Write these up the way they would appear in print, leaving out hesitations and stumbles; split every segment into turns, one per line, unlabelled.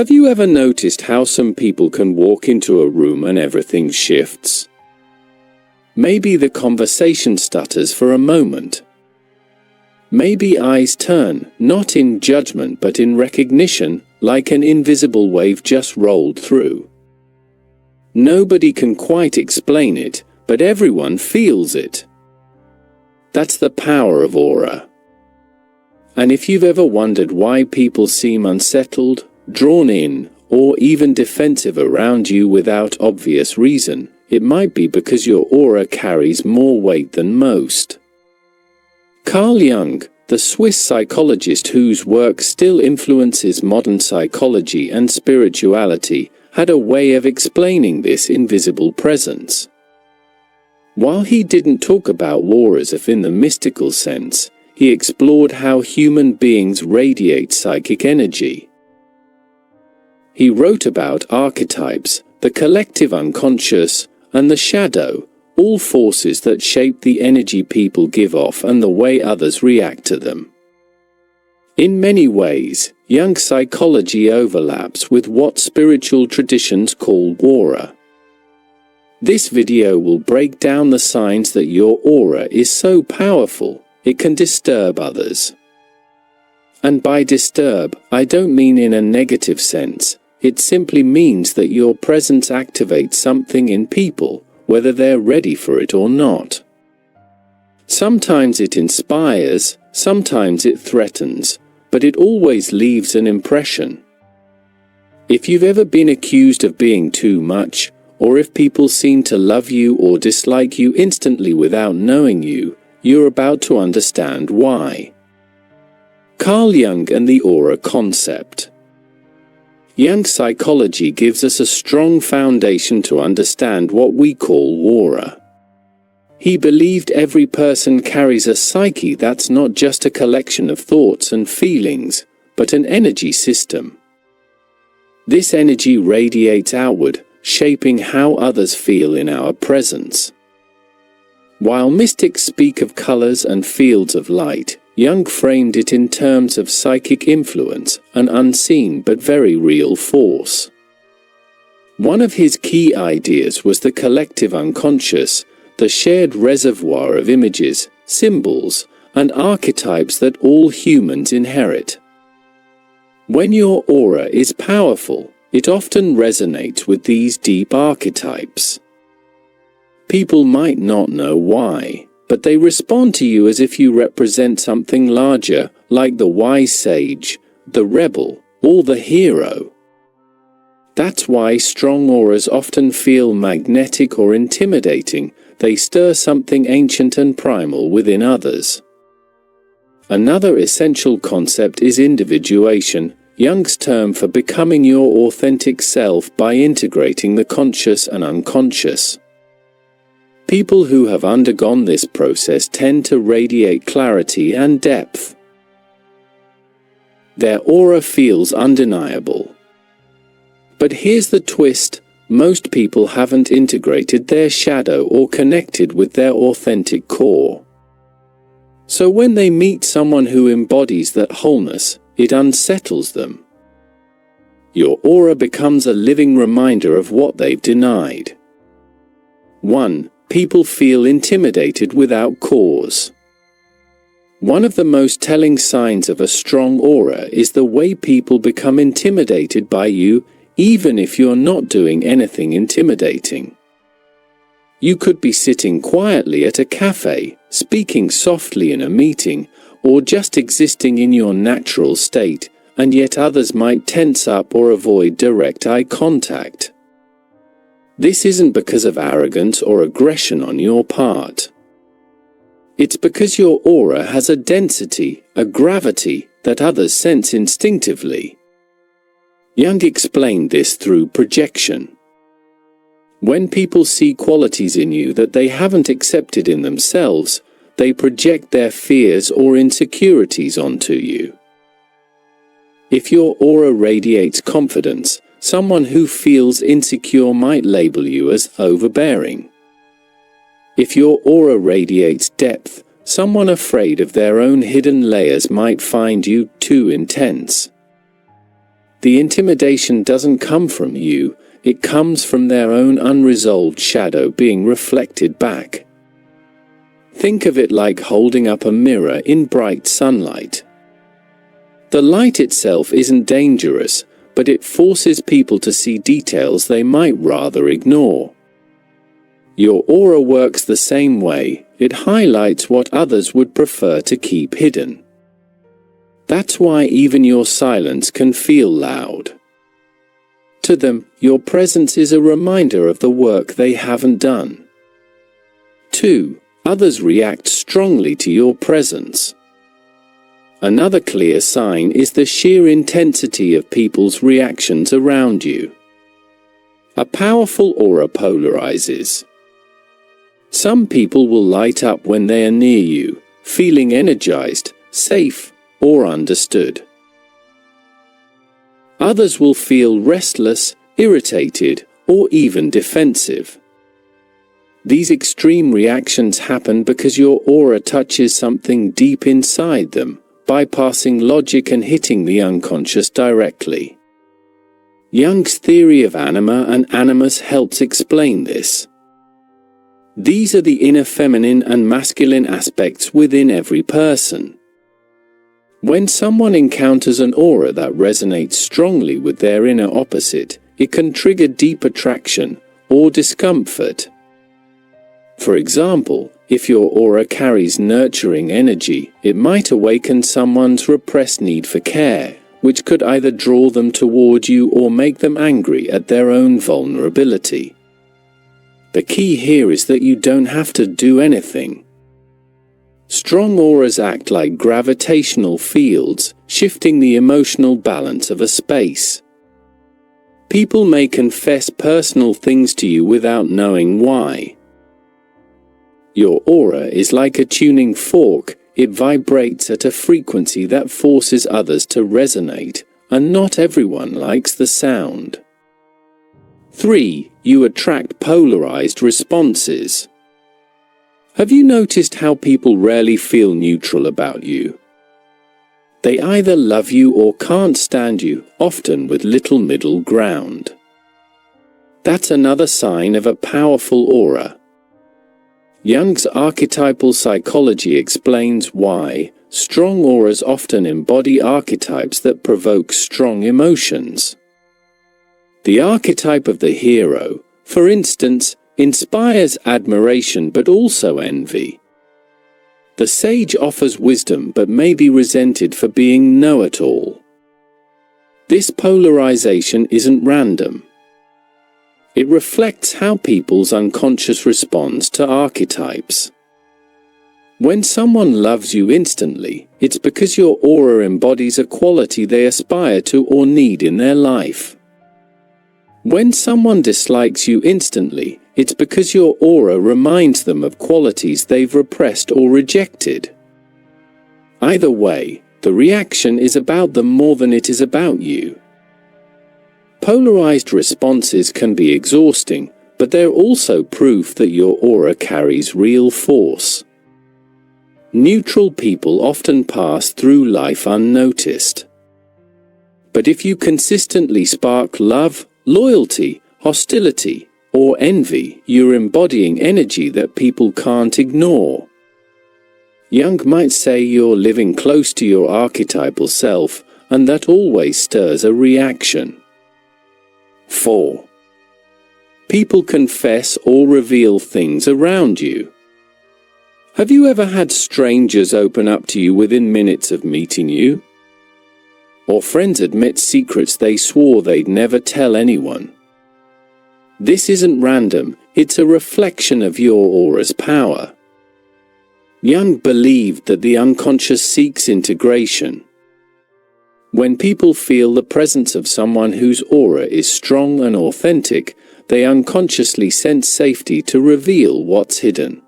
Have you ever noticed how some people can walk into a room and everything shifts? Maybe the conversation stutters for a moment. Maybe eyes turn, not in judgment but in recognition, like an invisible wave just rolled through. Nobody can quite explain it, but everyone feels it. That's the power of aura. And if you've ever wondered why people seem unsettled, drawn in, or even defensive around you without obvious reason, it might be because your aura carries more weight than most. Carl Jung, the Swiss psychologist whose work still influences modern psychology and spirituality, had a way of explaining this invisible presence. While he didn't talk about auras in the mystical sense, he explored how human beings radiate psychic energy. He wrote about archetypes, the collective unconscious, and the shadow, all forces that shape the energy people give off and the way others react to them. In many ways, Jung's psychology overlaps with what spiritual traditions call aura. This video will break down the signs that your aura is so powerful, it can disturb others. And by disturb, I don't mean in a negative sense, it simply means that your presence activates something in people, whether they're ready for it or not. Sometimes it inspires, sometimes it threatens, but it always leaves an impression. If you've ever been accused of being too much, or if people seem to love you or dislike you instantly without knowing you, you're about to understand why. Carl Jung and the aura concept. Jung's psychology gives us a strong foundation to understand what we call aura. He believed every person carries a psyche that's not just a collection of thoughts and feelings, but an energy system. This energy radiates outward, shaping how others feel in our presence. While mystics speak of colors and fields of light, Jung framed it in terms of psychic influence, an unseen but very real force. One of his key ideas was the collective unconscious, the shared reservoir of images, symbols, and archetypes that all humans inherit. When your aura is powerful, it often resonates with these deep archetypes. People might not know why, but they respond to you as if you represent something larger, like the wise sage, the rebel, or the hero. That's why strong auras often feel magnetic or intimidating. They stir something ancient and primal within others. Another essential concept is individuation, Jung's term for becoming your authentic self by integrating the conscious and unconscious. People who have undergone this process tend to radiate clarity and depth. Their aura feels undeniable. But here's the twist, most people haven't integrated their shadow or connected with their authentic core. So when they meet someone who embodies that wholeness, it unsettles them. Your aura becomes a living reminder of what they've denied. 1. People feel intimidated without cause. One of the most telling signs of a strong aura is the way people become intimidated by you, even if you're not doing anything intimidating. You could be sitting quietly at a cafe, speaking softly in a meeting, or just existing in your natural state, and yet others might tense up or avoid direct eye contact. This isn't because of arrogance or aggression on your part. It's because your aura has a density, a gravity, that others sense instinctively. Jung explained this through projection. When people see qualities in you that they haven't accepted in themselves, they project their fears or insecurities onto you. If your aura radiates confidence, someone who feels insecure might label you as overbearing. If your aura radiates depth, someone afraid of their own hidden layers might find you too intense. the intimidation doesn't come from you, it comes from their own unresolved shadow being reflected back. Think of it like holding up a mirror in bright sunlight. The light itself isn't dangerous, but it forces people to see details they might rather ignore. Your aura works the same way, it highlights what others would prefer to keep hidden. That's why even your silence can feel loud. To them, your presence is a reminder of the work they haven't done. 2. Others react strongly to your presence. Another clear sign is the sheer intensity of people's reactions around you. A powerful aura polarizes. Some people will light up when they are near you, feeling energized, safe, or understood. Others will feel restless, irritated, or even defensive. These extreme reactions happen because your aura touches something deep inside them, bypassing logic and hitting the unconscious directly. Jung's theory of anima and animus helps explain this. These are the inner feminine and masculine aspects within every person. When someone encounters an aura that resonates strongly with their inner opposite, it can trigger deep attraction or discomfort. For example, if your aura carries nurturing energy, it might awaken someone's repressed need for care, which could either draw them toward you or make them angry at their own vulnerability. The key here is that you don't have to do anything. Strong auras act like gravitational fields, shifting the emotional balance of a space. People may confess personal things to you without knowing why. Your aura is like a tuning fork, it vibrates at a frequency that forces others to resonate, and not everyone likes the sound. 3. You attract polarized responses. Have you noticed how people rarely feel neutral about you? They either love you or can't stand you, often with little middle ground. That's another sign of a powerful aura. Jung's archetypal psychology explains why strong auras often embody archetypes that provoke strong emotions. The archetype of the hero, for instance, inspires admiration but also envy. The sage offers wisdom but may be resented for being know-it-all. This polarization isn't random. It reflects how people's unconscious responds to archetypes. When someone loves you instantly, it's because your aura embodies a quality they aspire to or need in their life. When someone dislikes you instantly, it's because your aura reminds them of qualities they've repressed or rejected. Either way, the reaction is about them more than it is about you. Polarized responses can be exhausting, but they're also proof that your aura carries real force. Neutral people often pass through life unnoticed. But if you consistently spark love, loyalty, hostility, or envy, you're embodying energy that people can't ignore. Jung might say you're living close to your archetypal self, and that always stirs a reaction. 4. People confess or reveal things around you. Have you ever had strangers open up to you within minutes of meeting you? Or friends admit secrets they swore they'd never tell anyone? This isn't random, it's a reflection of your aura's power. Jung believed that the unconscious seeks integration. When people feel the presence of someone whose aura is strong and authentic, they unconsciously sense safety to reveal what's hidden.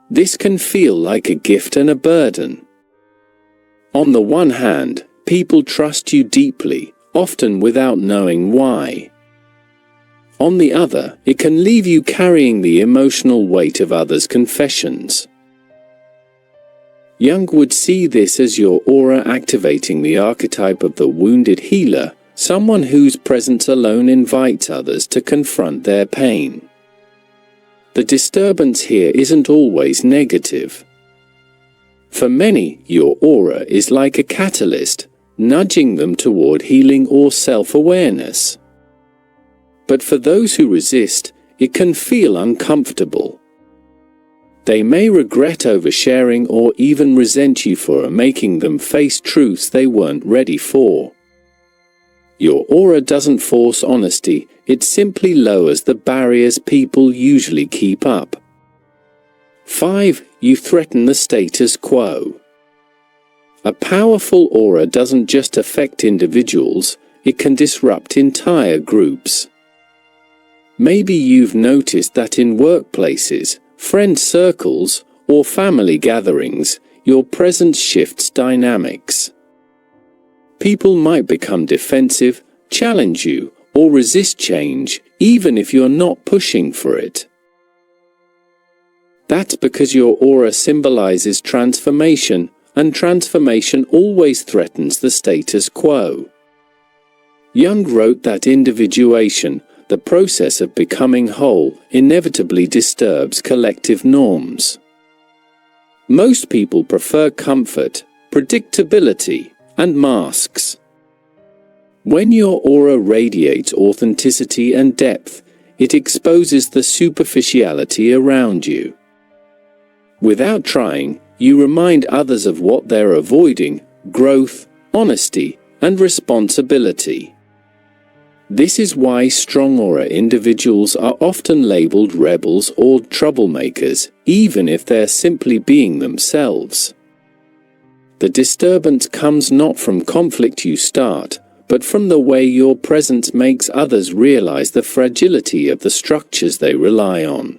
This can feel like a gift and a burden. On the one hand, people trust you deeply, often without knowing why. On the other, it can leave you carrying the emotional weight of others' confessions. Jung would see this as your aura activating the archetype of the wounded healer, someone whose presence alone invites others to confront their pain. The disturbance here isn't always negative. For many, your aura is like a catalyst, nudging them toward healing or self-awareness. But for those who resist, it can feel uncomfortable. They may regret oversharing or even resent you for making them face truths they weren't ready for. Your aura doesn't force honesty, it simply lowers the barriers people usually keep up. 5. You threaten the status quo. A powerful aura doesn't just affect individuals, it can disrupt entire groups. Maybe you've noticed that in workplaces, friend circles, or family gatherings, your presence shifts dynamics. People might become defensive, challenge you, or resist change, even if you're not pushing for it. That's because your aura symbolizes transformation, and transformation always threatens the status quo. Jung wrote that individuation, the process of becoming whole, inevitably disturbs collective norms. Most people prefer comfort, predictability, and masks. When your aura radiates authenticity and depth, it exposes the superficiality around you. Without trying, you remind others of what they're avoiding: growth, honesty, and responsibility. This is why strong aura individuals are often labeled rebels or troublemakers, even if they're simply being themselves. The disturbance comes not from conflict you start, but from the way your presence makes others realize the fragility of the structures they rely on.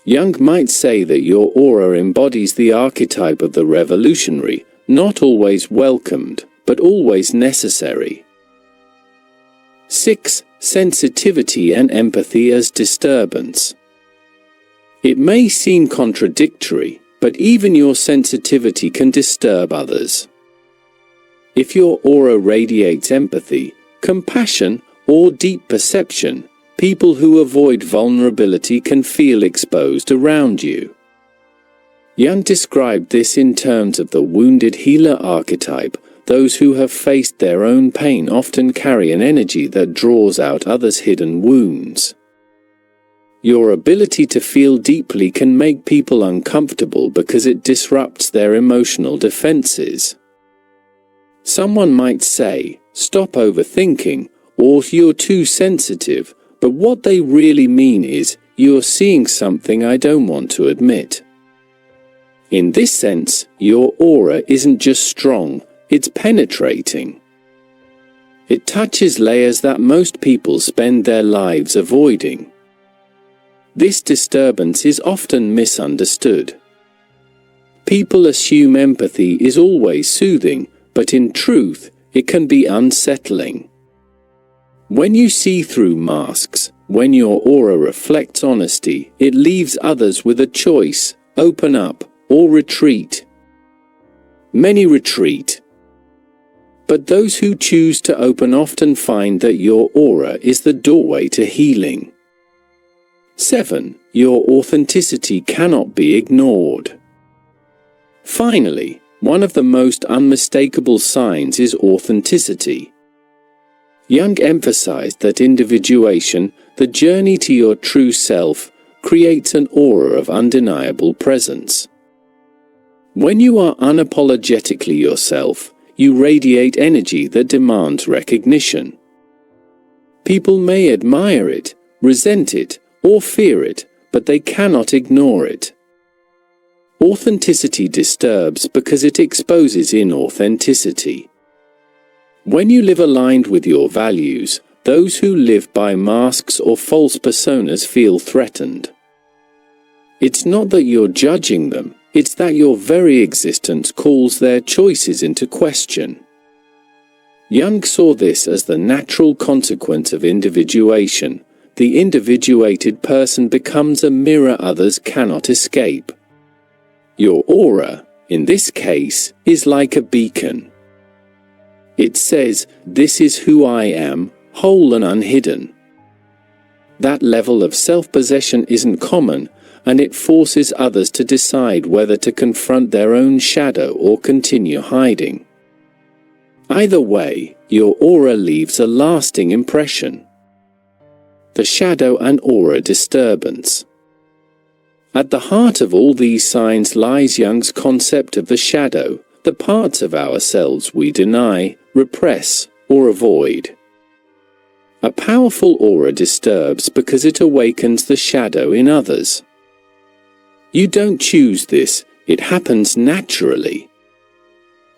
Jung might say that your aura embodies the archetype of the revolutionary, not always welcomed, but always necessary. 6. Sensitivity and empathy as disturbance. It may seem contradictory, but even your sensitivity can disturb others. If your aura radiates empathy, compassion, or deep perception, people who avoid vulnerability can feel exposed around you. Jung described this in terms of the wounded healer archetype. Those who have faced their own pain often carry an energy that draws out others' hidden wounds. Your ability to feel deeply can make people uncomfortable because it disrupts their emotional defenses. Someone might say, "Stop overthinking," or "You're too sensitive," but what they really mean is, "You're seeing something I don't want to admit." In this sense, your aura isn't just strong, it's penetrating. It touches layers that most people spend their lives avoiding. This disturbance is often misunderstood. People assume empathy is always soothing, but in truth, it can be unsettling. When you see through masks, when your aura reflects honesty, it leaves others with a choice: open up or retreat. Many retreat. But those who choose to open often find that your aura is the doorway to healing. 7. Your authenticity cannot be ignored. Finally, one of the most unmistakable signs is authenticity. Jung emphasized that individuation, the journey to your true self, creates an aura of undeniable presence. When you are unapologetically yourself, you radiate energy that demands recognition. People may admire it, resent it, or fear it, but they cannot ignore it. Authenticity disturbs because it exposes inauthenticity. When you live aligned with your values, those who live by masks or false personas feel threatened. It's not that you're judging them, it's that your very existence calls their choices into question. Jung saw this as the natural consequence of individuation. The individuated person becomes a mirror others cannot escape. Your aura, in this case, is like a beacon. It says, "This is who I am, whole and unhidden." That level of self-possession isn't common, and it forces others to decide whether to confront their own shadow or continue hiding. Either way, your aura leaves a lasting impression. The shadow and aura disturbance. At the heart of all these signs lies Jung's concept of the shadow, the parts of ourselves we deny, repress, or avoid. A powerful aura disturbs because it awakens the shadow in others. You don't choose this, it happens naturally.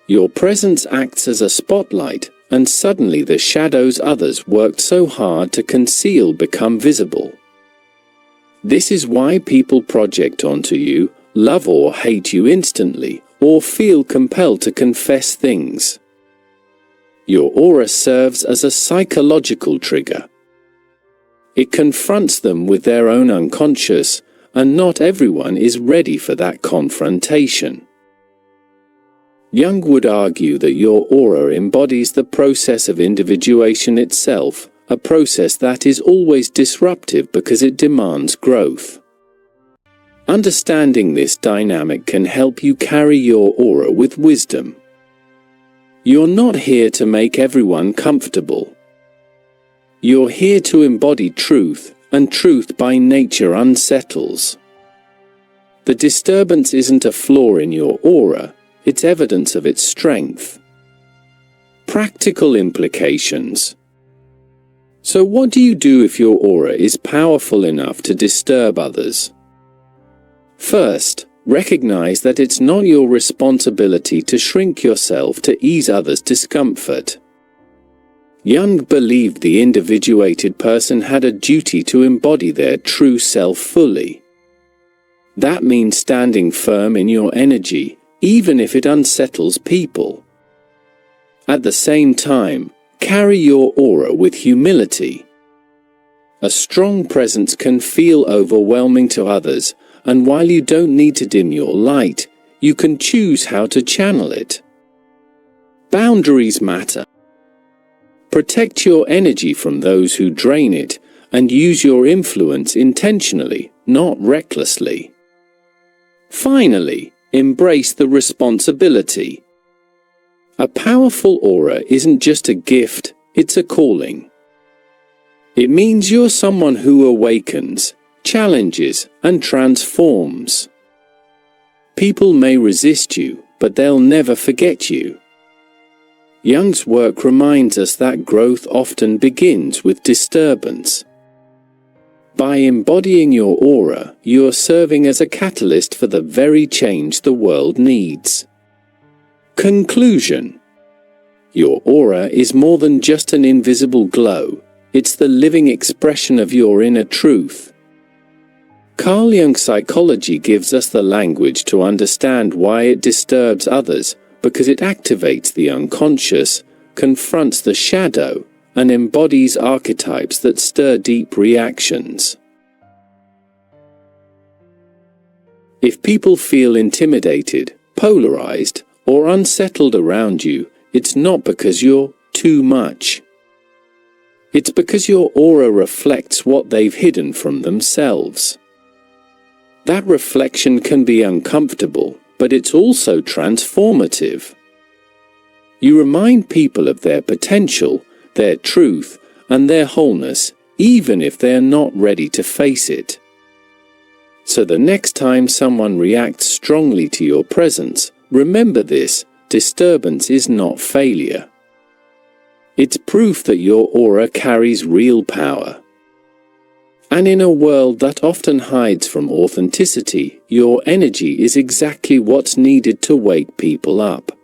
Your presence acts as a spotlight, and suddenly the shadows others worked so hard to conceal become visible. This is why people project onto you, love or hate you instantly, or feel compelled to confess things. Your aura serves as a psychological trigger. It confronts them with their own unconscious, and not everyone is ready for that confrontation. Jung would argue that your aura embodies the process of individuation itself, a process that is always disruptive because it demands growth. Understanding this dynamic can help you carry your aura with wisdom. You're not here to make everyone comfortable. You're here to embody truth, and truth by nature unsettles. The disturbance isn't a flaw in your aura, it's evidence of its strength. Practical implications. So what do you do if your aura is powerful enough to disturb others? First, recognize that it's not your responsibility to shrink yourself to ease others' discomfort. Jung believed the individuated person had a duty to embody their true self fully. That means standing firm in your energy, even if it unsettles people. At the same time, carry your aura with humility. A strong presence can feel overwhelming to others, and while you don't need to dim your light, you can choose how to channel it. Boundaries matter. Protect your energy from those who drain it, and use your influence intentionally, not recklessly. Finally, embrace the responsibility. A powerful aura isn't just a gift, it's a calling. It means you're someone who awakens, challenges, and transforms. People may resist you, but they'll never forget you. Jung's work reminds us that growth often begins with disturbance. By embodying your aura, you're serving as a catalyst for the very change the world needs. Conclusion. Your aura is more than just an invisible glow, it's the living expression of your inner truth. Carl Jung's psychology gives us the language to understand why it disturbs others, because it activates the unconscious, confronts the shadow, and embodies archetypes that stir deep reactions. If people feel intimidated, polarized, or unsettled around you, it's not because you're too much. It's because your aura reflects what they've hidden from themselves. That reflection can be uncomfortable, but it's also transformative. You remind people of their potential, their truth, and their wholeness, even if they're not ready to face it. So the next time someone reacts strongly to your presence, remember this: disturbance is not failure. It's proof that your aura carries real power. And in a world that often hides from authenticity, your energy is exactly what's needed to wake people up.